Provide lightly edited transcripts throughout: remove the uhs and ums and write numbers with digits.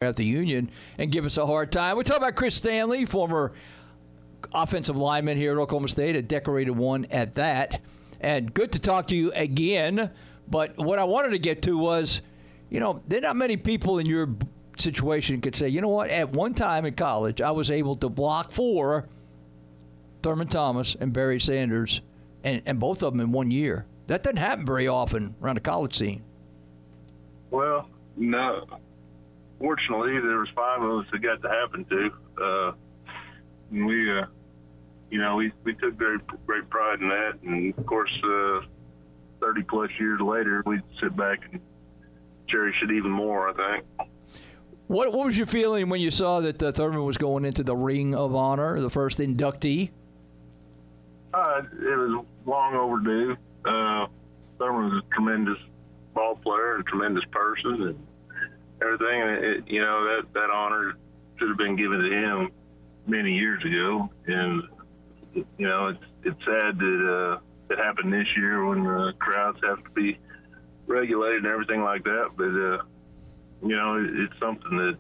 at the Union and give us a hard time. We're talking about Chris Stanley, former offensive lineman here at Oklahoma State, a decorated one at that. And good to talk to you again. But what I wanted to get to was, there are not many people in your situation could say, you know what, at one time in college, I was able to block for Thurman Thomas and Barry Sanders, and both of them in 1 year. That doesn't happen very often around the college scene. Well, no. Fortunately, there was 5 of us that got to happen to. We took great pride in that, and of course, 30-plus years later, we sit back and cherish it even more, I think. What was your feeling when you saw that Thurman was going into the Ring of Honor, the first inductee? It was long overdue. Thurman was a tremendous ball player, a tremendous person, and everything. And that honor should have been given to him many years ago. And it's sad that it happened this year when crowds have to be regulated and everything like that. But it's something that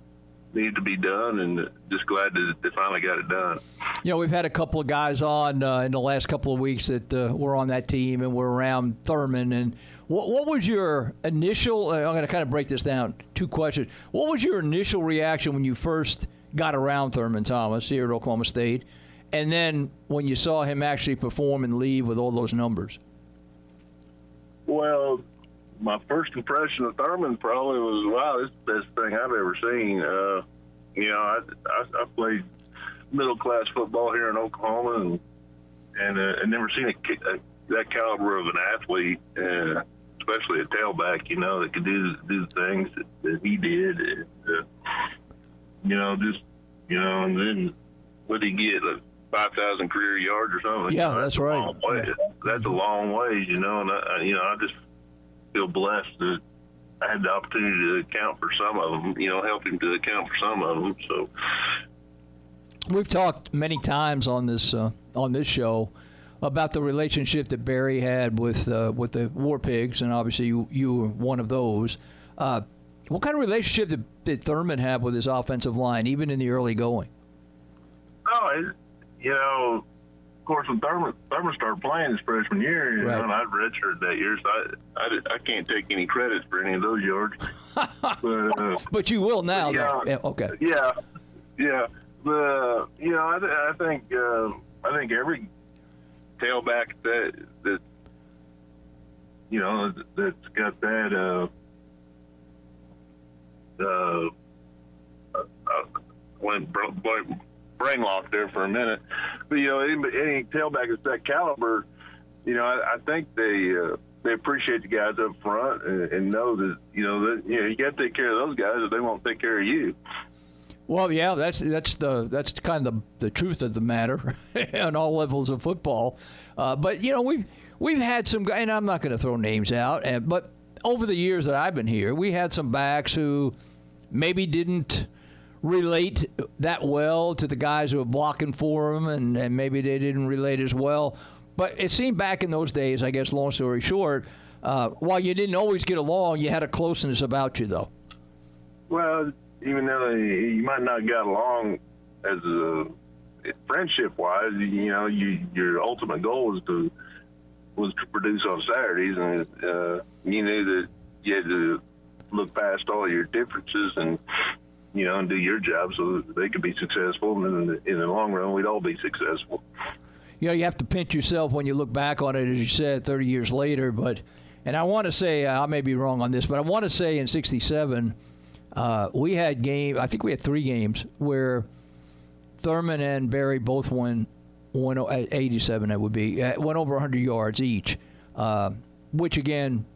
needed to be done, and just glad that they finally got it done. We've had a couple of guys on in the last couple of weeks that were on that team and were around Thurman. And what was your initial I'm going to kind of break this down, 2 questions. What was your initial reaction when you first got around Thurman Thomas here at Oklahoma State, and then when you saw him actually perform and leave with all those numbers? Well, my first impression of Thurman probably was, wow, this is the best thing I've ever seen. I played middle-class football here in Oklahoma, and never seen that caliber of an athlete, especially a tailback, that could do the things that he did. And then what did he get, 5,000 career yards or something? Yeah, that's right. That's a long ways, and I just feel blessed that I had the opportunity to account for some of them, help him to account for some of them. So we've talked many times on this show about the relationship that Barry had with the War Pigs, and obviously you were one of those. What kind of relationship did Thurman have with his offensive line, even in the early going? Of course, when Thurman started playing his freshman year, right. And I'd redshirted that year, so I can't take any credit for any of those yards. But you will now, though. Yeah, okay. Yeah. I think every tailback that that's got that went brain locked there for a minute. But any tailback that's that caliber, I think they appreciate the guys up front and know that you got to take care of those guys or they won't take care of you. Well, yeah, that's kind of the truth of the matter on all levels of football. But we've had some guys, and I'm not going to throw names out, but over the years that I've been here, we had some backs who maybe didn't relate that well to the guys who were blocking for them, and maybe they didn't relate as well. But it seemed back in those days, I guess, long story short, while you didn't always get along, you had a closeness about you, though. Well, even though you might not have got along as friendship-wise, your ultimate goal was to produce on Saturdays, and you knew that you had to look past all your differences and do your job so that they could be successful. And in the long run, we'd all be successful. You have to pinch yourself when you look back on it, as you said, 30 years later. And I want to say, I may be wrong on this, but I want to say in '67, we had I think we had 3 games where Thurman and Barry both won 87, that would be, went over 100 yards each, which, again,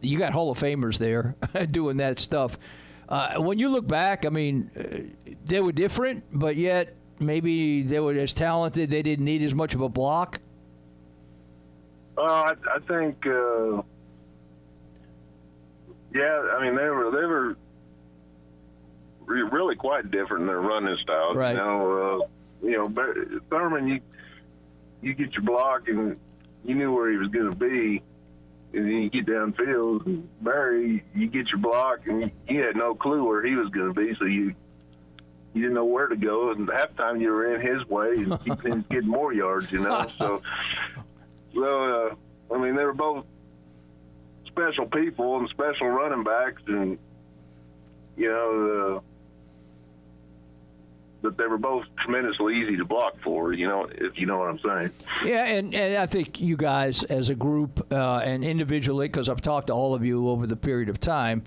you got Hall of Famers there doing that stuff. When you look back, I mean, they were different, but yet maybe they were as talented. They didn't need as much of a block. I think, I mean, they were really quite different in their running styles. Right. Thurman, you get your block and you knew where he was going to be, and then you get downfield, and Barry, you get your block, and you had no clue where he was going to be, so you didn't know where to go, and half the time you were in his way, and he was getting more yards, you know. So I mean, they were both special people and special running backs, and you know, but they were both tremendously easy to block for, you know, if you know what I'm saying. Yeah, and I think you guys as a group and individually, because I've talked to all of you over the period of time,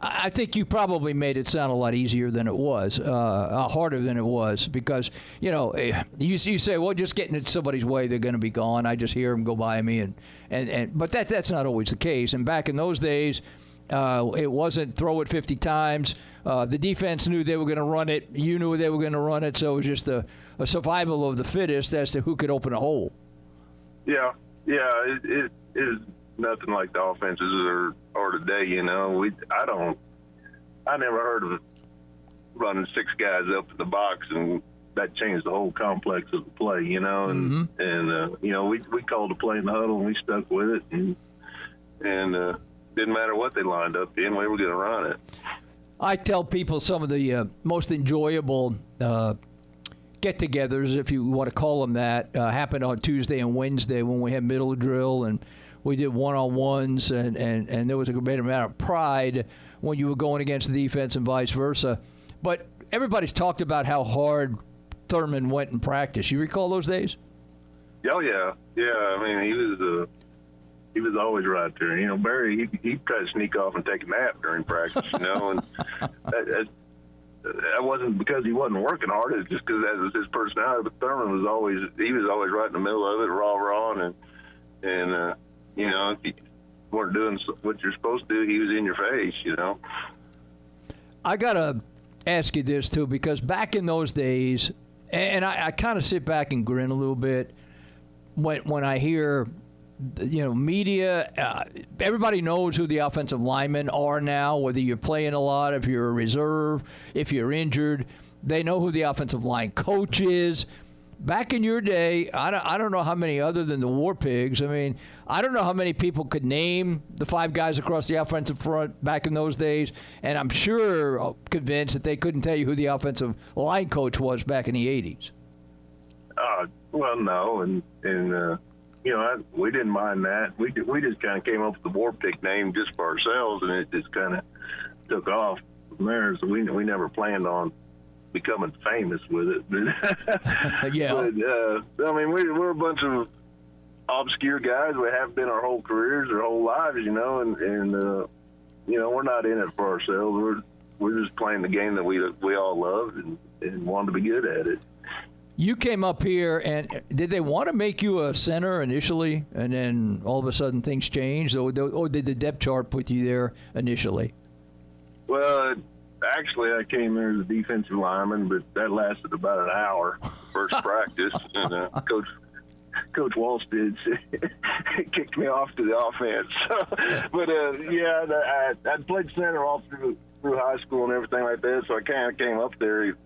I think you probably made it sound a lot easier than it was, harder than it was, because, you know, you say, well, just getting in somebody's way, they're going to be gone. I just hear them go by me, but that's not always the case. And back in those days, it wasn't throw it 50 times. The defense knew they were going to run it. You knew they were going to run it, so it was just a survival of the fittest as to who could open a hole. Yeah, it is nothing like the offenses are today, you know. I never heard of running 6 guys up to the box, and that changed the whole complex of the play, you know. And you know, we called the play in the huddle, and we stuck with it, and didn't matter what they lined up in, we were going to run it. I tell people some of the most enjoyable get-togethers, if you want to call them that, happened on Tuesday and Wednesday when we had middle drill, and we did one-on-ones, and there was a great amount of pride when you were going against the defense and vice versa. But everybody's talked about how hard Thurman went in practice. You recall those days? Oh, yeah. Yeah, I mean, he was always right there. You know, Barry, he'd try to sneak off and take a nap during practice, you know, and that wasn't because he wasn't working hard. It's just because that was his personality. But Thurman was always right in the middle of it, raw, and you know, if you weren't doing what you're supposed to do, he was in your face, you know. I got to ask you this, too, because back in those days, and I kind of sit back and grin a little bit when I hear, you know, media, everybody knows who the offensive linemen are now, whether you're playing a lot, if you're a reserve, if you're injured. They know who the offensive line coach is. Back in your day, I don't know how many other than the War Pigs. I mean, I don't know how many people could name the 5 guys across the offensive front back in those days, and I'm sure convinced that they couldn't tell you who the offensive line coach was back in the 80s. Well, no, and you know, we didn't mind that. We just kind of came up with the War Pig name just for ourselves, and it just kind of took off from there. So we never planned on becoming famous with it. Yeah. But, I mean, we're a bunch of obscure guys. We have been our whole careers, our whole lives, you know, and you know, we're not in it for ourselves. We're just playing the game that we all love and wanted to be good at it. You came up here, and did they want to make you a center initially, and then all of a sudden things changed, or did the depth chart put you there initially? Well, actually, I came there as a defensive lineman, but that lasted about an hour, first practice, and Coach Walsh did kicked me off to the offense. But yeah, I'd played center all through high school and everything like that, so I kind of came up there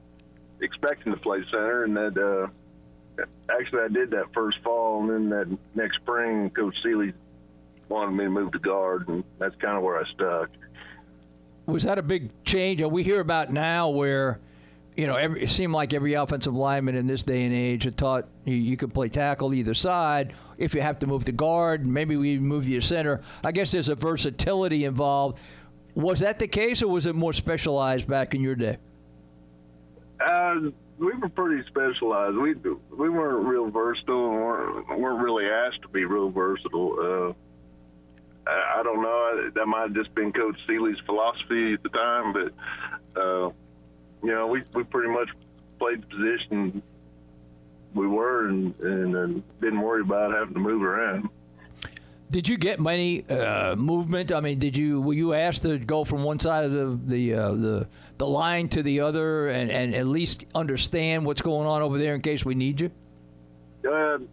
expecting to play center, and that actually I did that first fall, and then that next spring, Coach Seeley wanted me to move to guard, and that's kind of where I stuck. Was that a big change? We hear about now where, you know, it seemed like every offensive lineman in this day and age had taught you could play tackle either side. If you have to move to guard, maybe we move you to center. I guess there's a versatility involved. Was that the case, or was it more specialized back in your day? We were pretty specialized. We weren't real versatile and weren't really asked to be real versatile. I don't know. That might have just been Coach Seeley's philosophy at the time, but you know, we pretty much played the position we were and didn't worry about having to move around. Did you get many movement? I mean, were you asked to go from one side of the line to the other and at least understand what's going on over there in case we need you? The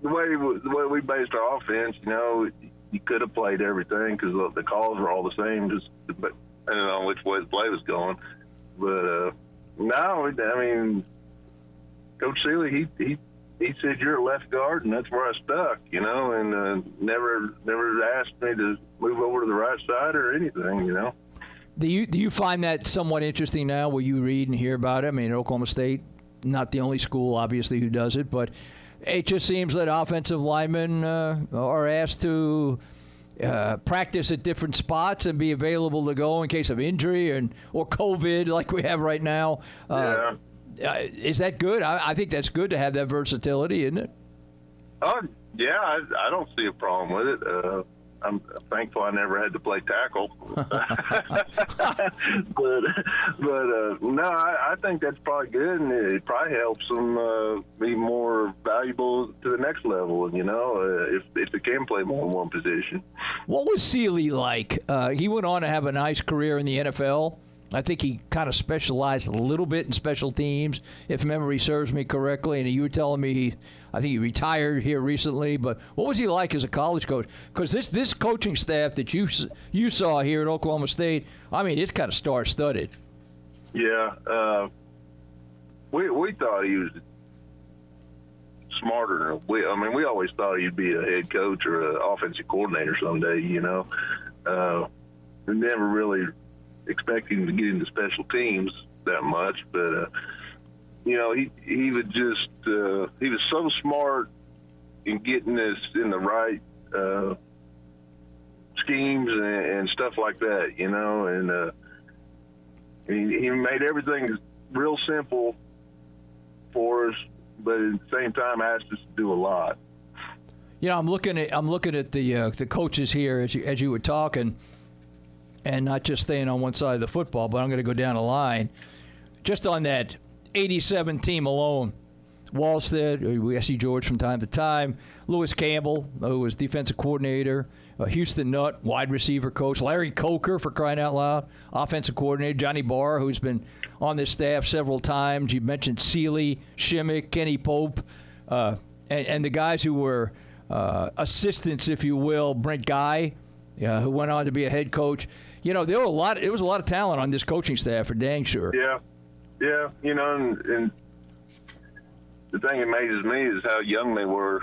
way we based our offense, you know, you could have played everything because the calls were all the same, just depending on which way the play was going. But no, I mean, Coach Seeley, he he said, "You're a left guard," and that's where I stuck, you know, and never asked me to move over to the right side or anything, you know. Do you find that somewhat interesting now, where you read and hear about it? I mean, Oklahoma State, not the only school, obviously, who does it, but it just seems that offensive linemen are asked to practice at different spots and be available to go in case of injury or COVID, like we have right now. Is that good? I think that's good to have that versatility, isn't it? Yeah, I don't see a problem with it. I'm thankful I never had to play tackle. but no, I think that's probably good, and it probably helps them be more valuable to the next level, you know, if they can play more than one position. What was Seeley like? He went on to have a nice career in the NFL. I think he kind of specialized a little bit in special teams, if memory serves me correctly. And you were telling me I think he retired here recently. But what was he like as a college coach? Because this coaching staff that you saw here at Oklahoma State, I mean, it's kind of star-studded. Yeah, we thought he was smarter. We always thought he'd be a head coach or an offensive coordinator someday. You know, we never really expecting him to get into special teams that much, but you know, he would just he was so smart in getting us in the right schemes and stuff like that, you know, and he made everything real simple for us, but at the same time asked us to do a lot. You know, I'm looking at the coaches here as you were talking. And not just staying on one side of the football, but I'm going to go down the line. Just on that 87 team alone, Wallstead, we see George from time to time, Lewis Campbell, who was defensive coordinator, Houston Nutt, wide receiver coach, Larry Coker, for crying out loud, offensive coordinator, Johnny Barr, who's been on this staff several times. You mentioned Seeley, Shimmick, Kenny Pope, and the guys who were assistants, if you will, Brent Guy, who went on to be a head coach. You know, there was a lot of talent on this coaching staff, for dang sure. Yeah. You know, and the thing that amazes me is how young they were,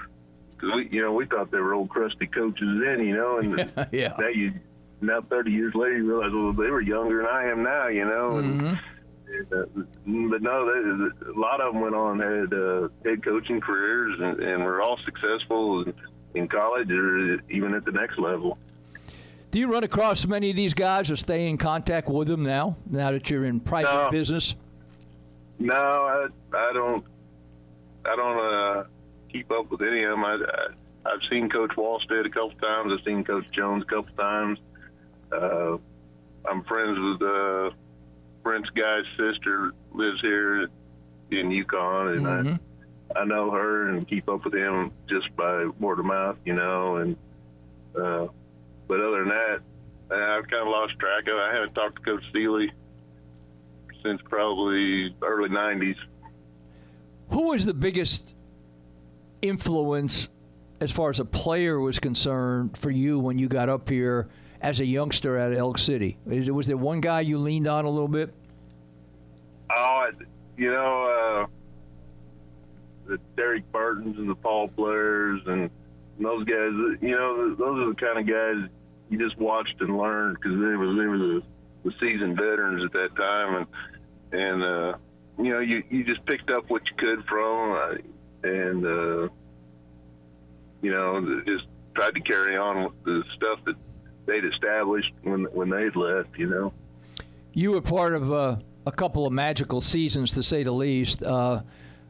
because we thought they were old crusty coaches then, you know, and yeah. Now 30 years later you realize, well, they were younger than I am now, you know, and but no, a lot of them went on and had head coaching careers and were all successful in college or even at the next level. Do you run across many of these guys or stay in contact with them now that you're in private business? No, I don't keep up with any of them. I've seen Coach Wallstead a couple times. I've seen Coach Jones a couple times. I'm friends with Brent's guy's sister, lives here in Yukon, and I know her and keep up with him just by word of mouth, you know, and but other than that, I've kind of lost track of it. I haven't talked to Coach Seeley since probably early 90s. Who was the biggest influence as far as a player was concerned for you when you got up here as a youngster at Elk City? Was there one guy you leaned on a little bit? Oh, you know, the Derek Burtons and the Paul Blairs and those guys, you know, those are the kind of guys you just watched and learned because they were the seasoned veterans at that time, and you know, you just picked up what you could from and you know, just tried to carry on with the stuff that they'd established when they'd left, you know. You were part of a couple of magical seasons, to say the least. The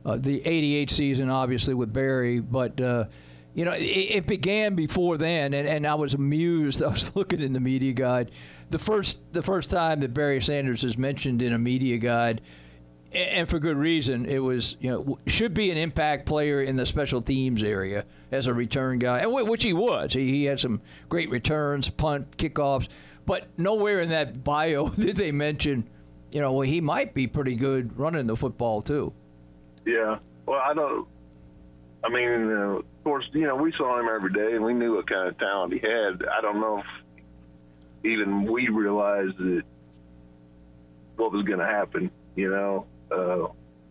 88 season, obviously, with Barry, but you know, it began before then, and I was amused. I was looking in the media guide. The first time that Barry Sanders is mentioned in a media guide, and for good reason, it was, you know, should be an impact player in the special teams area as a return guy, and which he was. He had some great returns, punt, kickoffs, but nowhere in that bio did they mention, you know, well, he might be pretty good running the football too. Yeah. Well, of course, you know, we saw him every day, and we knew what kind of talent he had. I don't know if even we realized what was going to happen. You know,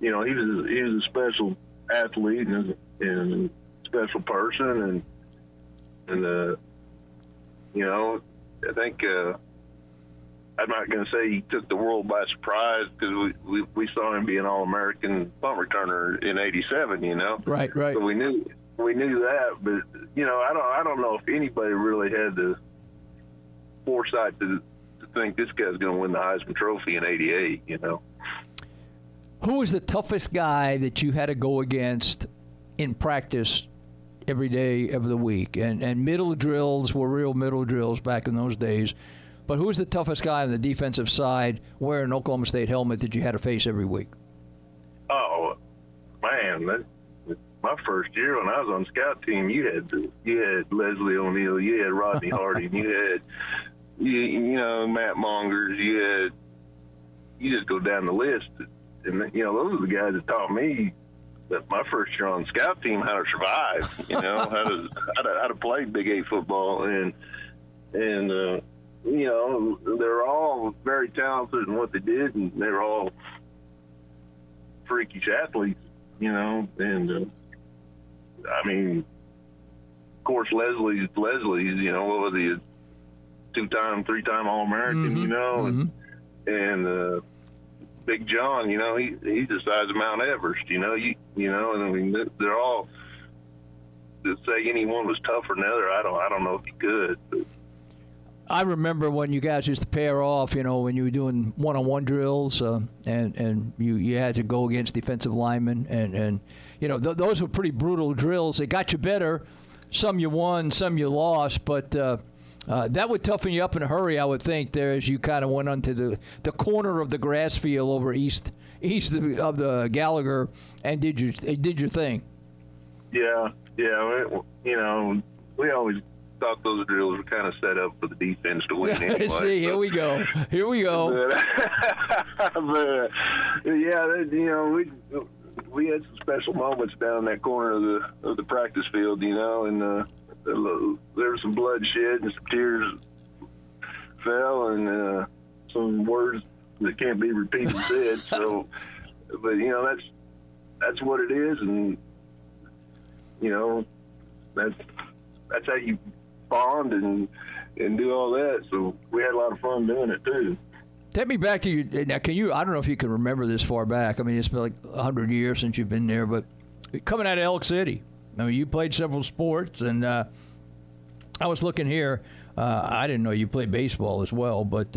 he was a special athlete and special person, and you know, I think I'm not going to say he took the world by surprise, because we saw him be an All-American punt returner in '87. You know, right. So we knew that, but you know, I don't know if anybody really had the foresight to think this guy's going to win the Heisman Trophy in '88. You know. Who was the toughest guy that you had to go against in practice every day of the week? And middle drills were real middle drills back in those days. But who was the toughest guy on the defensive side wearing an Oklahoma State helmet that you had to face every week? Oh, man, my first year when I was on the scout team, you had Leslie O'Neal, you had Rodney Harding, you had you know, Matt Mongers, you just go down the list. And, you know, those are the guys that taught me that my first year on the scout team how to survive, you know, how to play Big 8 football. And you know, they're all very talented in what they did, and they're all freakish athletes, you know. And, I mean, of course, Leslie's, you know, what was he, a 2-time, 3-time All-American, you know, and Big John, you know, he's the size of Mount Everest, you know, you know, and I mean, they're all, to say anyone was tougher than the other, I don't know if you could. But. I remember when you guys used to pair off, you know, when you were doing one-on-one drills, and you had to go against defensive linemen, and you know, those were pretty brutal drills. They got you better. Some you won, some you lost, but that would toughen you up in a hurry, I would think, there as you kind of went onto the corner of the grass field over east of the Gallagher and did your thing. Yeah, you know, we always thought those drills were kind of set up for the defense to win anyway. See, here we go. But, yeah, you know, we had some special moments down in that corner of the practice field, you know, and there was some bloodshed and some tears fell, and some words that can't be repeated said. So, but you know, that's what it is, and you know, that's how you bond and do all that. So we had a lot of fun doing it too. Take me back to you now. I don't know if you can remember this far back. I mean, it's been like 100 years since you've been there, but coming out of Elk City, I mean, you played several sports, and I was looking here. I didn't know you played baseball as well, but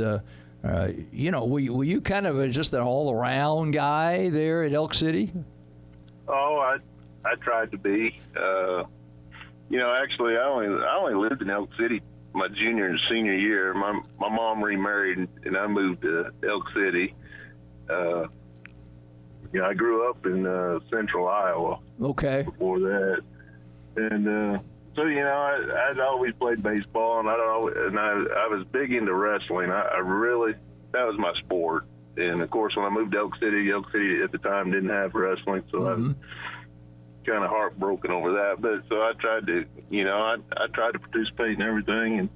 you know, were you kind of just an all-around guy there at Elk City? Oh, I tried to be. You know, actually, I only lived in Elk City my junior and senior year. My mom remarried, and I moved to Elk City. You know, I grew up in central Iowa. Okay. Before that, and so you know, I'd always played baseball, and I was big into wrestling. I really, that was my sport. And of course, when I moved to Elk City at the time didn't have wrestling, so I was kind of heartbroken over that. But so I tried to, you know, I tried to participate in everything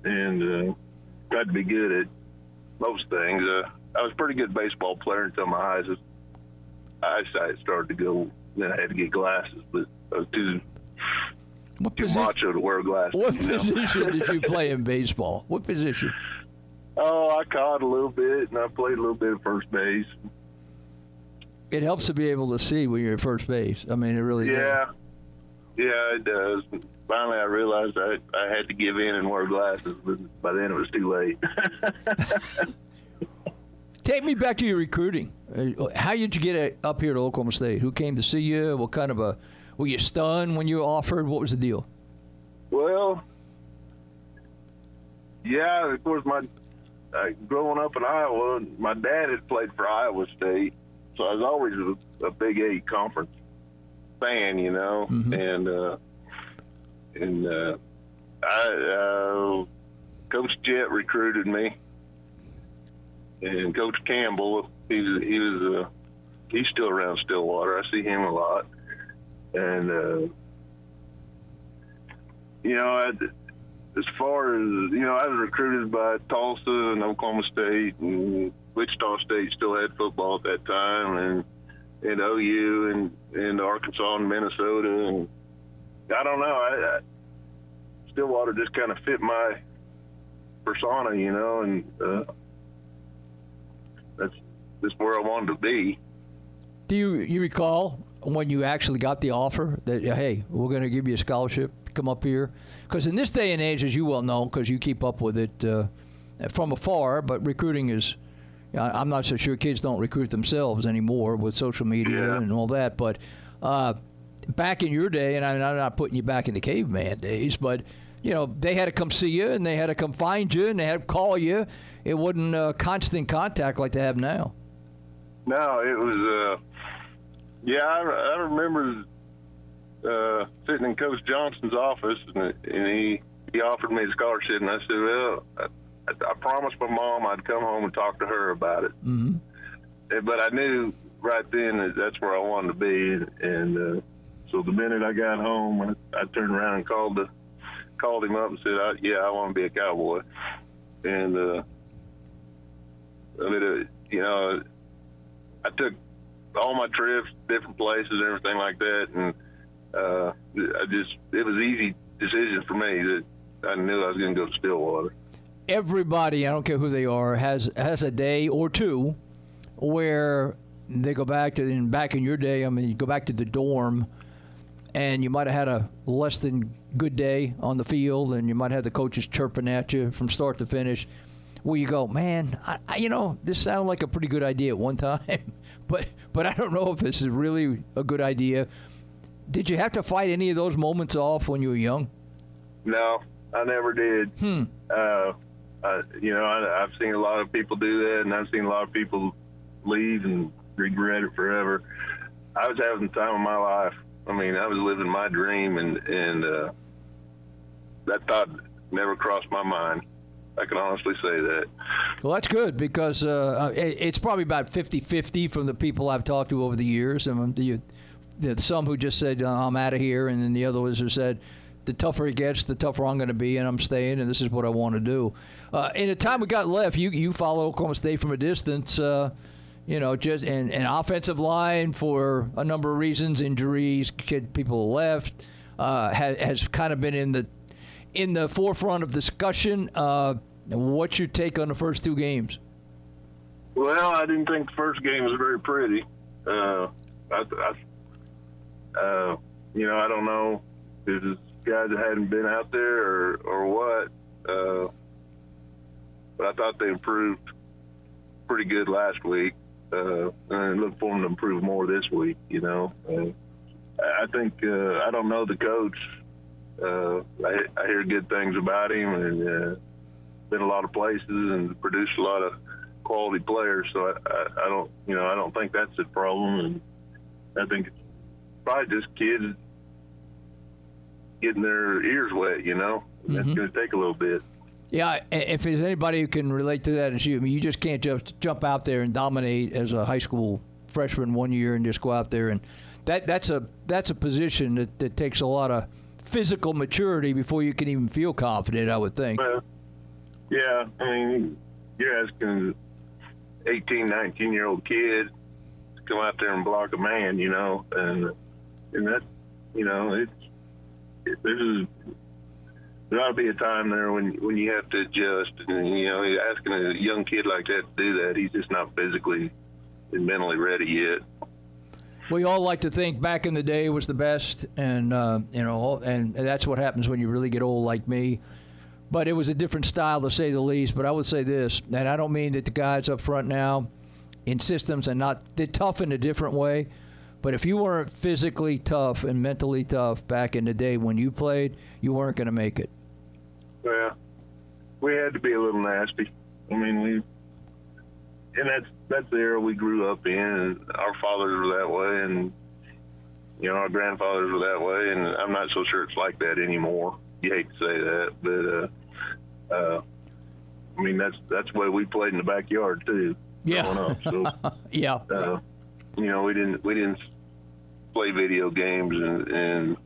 and tried to be good at most things. I was a pretty good baseball player until my eyesight started to go. Then I had to get glasses, but I was too macho to wear glasses. What position did you play in baseball? What position? Oh, I caught a little bit, and I played a little bit of first base. It helps to be able to see when you're at first base. I mean, it really does. Yeah, it does. Finally, I realized I had to give in and wear glasses, but by then it was too late. Take me back to your recruiting. How did you get up here to Oklahoma State? Who came to see you? What kind of were you stunned when you were offered? What was the deal? Well, yeah, of course, growing up in Iowa, my dad had played for Iowa State, so I was always a Big 8 conference fan, you know, and Coach Jett recruited me, and Coach Campbell, he's still around Stillwater. I see him a lot, and you know, as far as, you know, I was recruited by Tulsa and Oklahoma State, and Wichita State still had football at that time, and OU and Arkansas and Minnesota, and I don't know. Stillwater just kind of fit my persona, and that's where I wanted to be. Do you recall when you actually got the offer that, hey, we're going to give you a scholarship, come up here? Because in this day and age, as you well know, because you keep up with it from afar, but recruiting is, I'm not so sure kids don't recruit themselves anymore with social media and all that, but back in your day, and I'm not putting you back in the caveman days, but they had to come see you, and they had to come find you, and they had to call you. It wasn't constant contact like they have now. No, it was, I remember sitting in Coach Johnson's office, and he offered me a scholarship, and I said, well, I promised my mom I'd come home and talk to her about it. Mm-hmm. But I knew right then that that's where I wanted to be, and so the minute I got home, I turned around and called him up and said, I want to be a Cowboy. And I took all my trips, different places, everything like that, and it was an easy decision for me that I knew I was going to go to Stillwater. Everybody, I don't care who they are, has a day or two where they go back to, back in your day, you go back to the dorm, and you might have had a less than good day on the field, and you might have the coaches chirping at you from start to finish, where you go, man, this sounded like a pretty good idea at one time, but I don't know if this is really a good idea. Did you have to fight any of those moments off when you were young? No, I never did. I've seen a lot of people do that, and I've seen a lot of people leave and regret it forever. I was having the time of my life. I was living my dream, and that thought never crossed my mind. I can honestly say that. Well, that's good, because it's probably about 50-50 from the people I've talked to over the years. Some who just said, I'm out of here, and then the other ones who said, the tougher it gets, the tougher I'm going to be, and I'm staying, and this is what I want to do. In the time we got left, you follow Oklahoma State from a distance, just an offensive line for a number of reasons, injuries, people left, has kind of been in the forefront of discussion. What's your take on the first two games? Well, I didn't think the first game was very pretty. I don't know if it's guys that hadn't been out there or what, but I thought they improved pretty good last week, and I look for them to improve more this week. I think I don't know the coach. I hear good things about him, and been a lot of places and produced a lot of quality players. So I don't think that's the problem, and I think it's probably just kids getting their ears wet. That's going to take a little bit. Yeah, if there's anybody who can relate to that, it's you. You just can't just jump out there and dominate as a high school freshman one year and just go out there, and that's a position that takes a lot of physical maturity before you can even feel confident, I would think. Well, yeah, you're asking an 18, 19-year-old kid to come out there and block a man, and that, there ought to be a time there when you have to adjust, and asking a young kid like that to do that, he's just not physically and mentally ready yet. We all like to think back in the day was the best, and and that's what happens when you really get old like me. But it was a different style, to say the least. But I would say this, and I don't mean that the guys up front now in systems they're tough in a different way. But if you weren't physically tough and mentally tough back in the day when you played, you weren't going to make it. Well, we had to be a little nasty. And that's the era we grew up in. And our fathers were that way, and our grandfathers were that way. And I'm not so sure it's like that anymore. You hate to say that, but that's the way we played in the backyard too. Yeah. Growing up. So, yeah. We didn't play video games and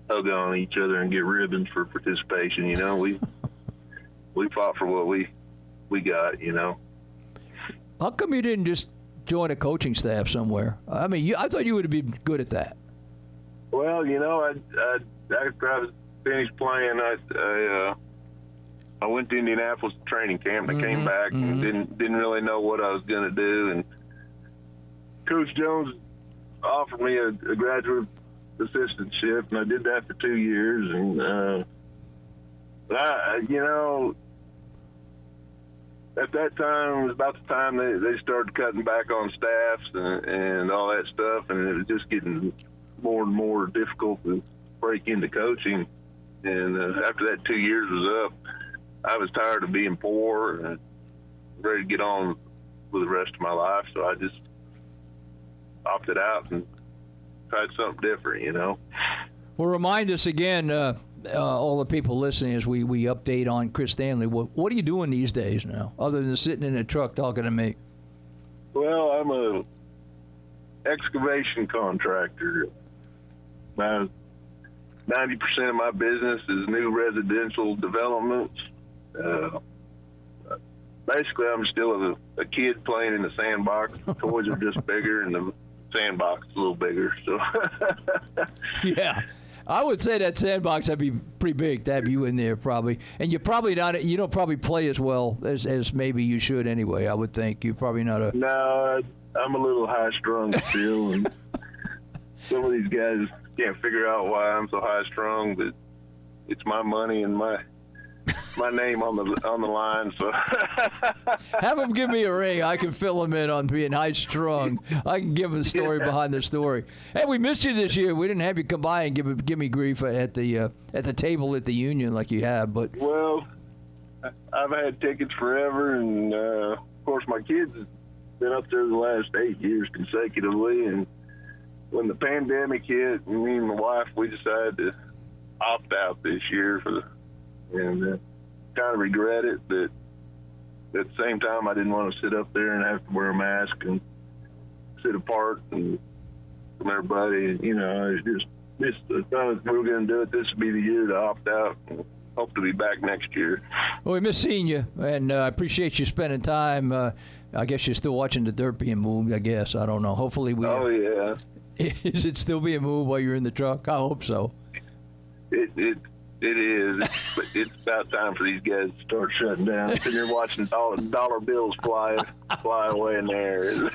hug on each other and get ribbons for participation. We fought for what we got. How come you didn't just join a coaching staff somewhere. I mean, I thought you would be good at that. Well, after I was finished playing, I went to Indianapolis training camp. I came back and didn't really know what I was going to do. And Coach Jones offered me a graduate assistantship, and I did that for 2 years. And at that time, it was about the time they started cutting back on staffs and all that stuff, and it was just getting more and more difficult to break into coaching. And after that 2 years was up, I was tired of being poor and ready to get on with the rest of my life. So I just opted out and tried something different, Well, remind us again, all the people listening, as we update on Chris Stanley. What are you doing these days now, other than sitting in a truck talking to me? Well, I'm a excavation contractor. 90% of my business is new residential developments. Basically, I'm still a kid playing in the sandbox. The toys are just bigger, and the sandbox is a little bigger. So, yeah, I would say that sandbox would be pretty big to have you in there, probably. And you're probably not. You don't probably play as well as maybe you should anyway. I would think you're probably not a. No, I'm a little high strung still, and some of these guys can't figure out why I'm so high strung, but it's my money and my name on the line, so have him give me a ring. I can fill him in on being high strung. I can give him the story behind the story. Hey, we missed you this year. We didn't have you come by and give me grief at the table at the Union like you have. But well, I've had tickets forever, and of course my kids have been up there the last 8 years consecutively. And when the pandemic hit, me and my wife, we decided to opt out this year and kind of regret it, but at the same time, I didn't want to sit up there and have to wear a mask and sit apart from everybody. I thought if we were going to do it, this would be the year to opt out. And hope to be back next year. Well, we miss seeing you, and I appreciate you spending time. I guess you're still watching the dirt being moved, I guess. I don't know. Hopefully we... Oh, yeah. Is it still being moved while you're in the truck? I hope so. It is, but it's about time for these guys to start shutting down. And you're watching dollar bills fly away in the air.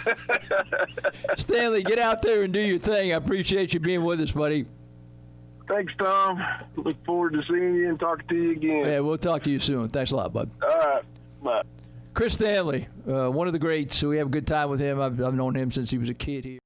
Stanley, get out there and do your thing. I appreciate you being with us, buddy. Thanks, Tom. Look forward to seeing you and talking to you again. Yeah, we'll talk to you soon. Thanks a lot, bud. All right. Bye. Chris Stanley, one of the greats. So we have a good time with him. I've known him since he was a kid here.